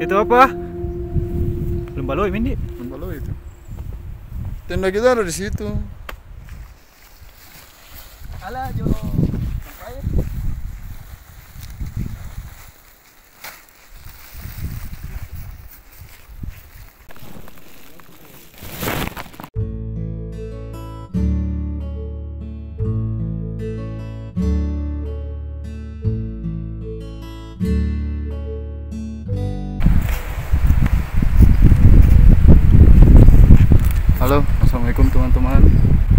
Itu apa? Lembaloi Mindi. Lembaloi itu. Tenda kita ada di situ. Alah, Jo. Sampai. Halo, assalamualaikum teman-teman.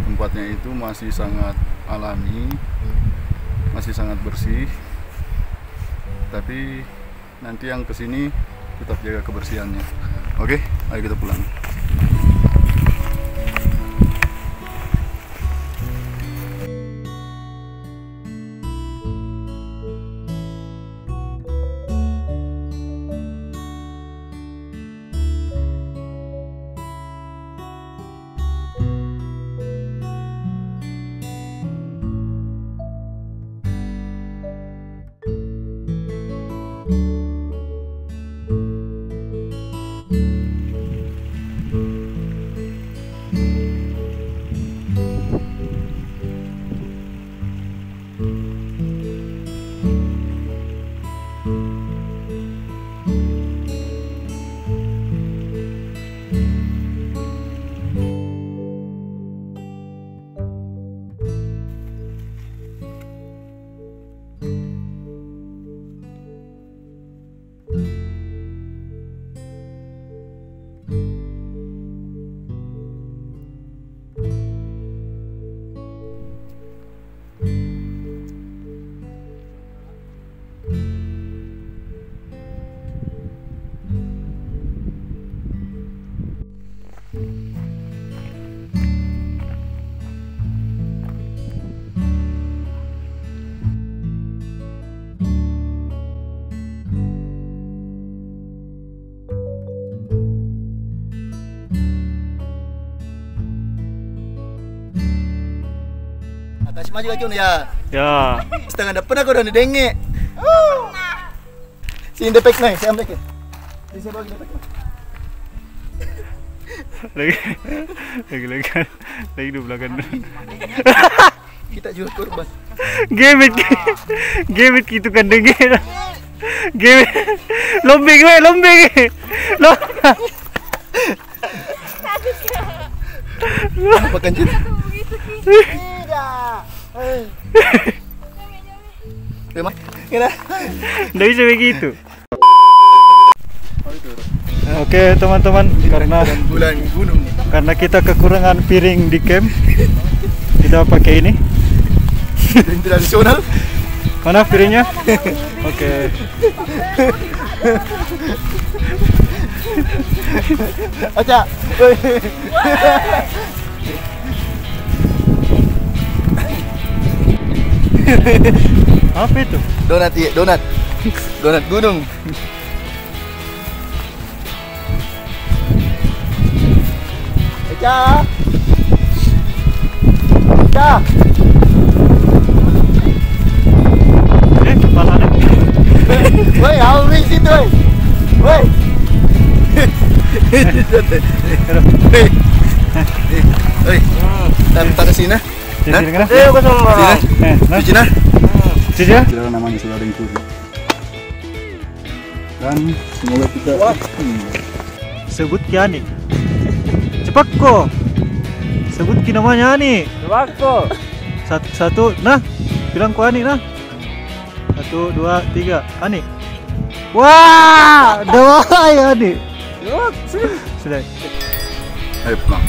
Tempatnya itu masih sangat alami, masih sangat bersih. Tapi nanti yang kesini tetap jaga kebersihannya. Oke, ayo kita pulang. Kasih maju lagi ya. Ya. Setengah depan aku udah didenge. Si indepek nih, saya ambil. Di sini bagi indepek. Lagi di belakang. Kita jual korban. Gemit gitu kan dengar. Gemit. Lombeng. Apa kan Jin? Tidak. Memang kira. Nggak bisa begitu. Oke teman-teman, karena kita kekurangan piring di camp, kita pakai ini. Piring tradisional. Mana piringnya? Oke. Aja. Apa itu? Donat iya, donat gunung. Aja. Kepalanya. Woi, habis itu, woi. Woi. Taruh sini. Sini kan? Cina. Cina? Kira namanya sudah ada yang curi. Dan semoga kita Sebut ki Ani. Cepat kok. Sebut ki namanya Ani. Cepat kok. Satu, nah. Bilang ku Ani nah. 1, 2, 3, Ani. Wah, doa ya Ani. Sudah. ayo pulang.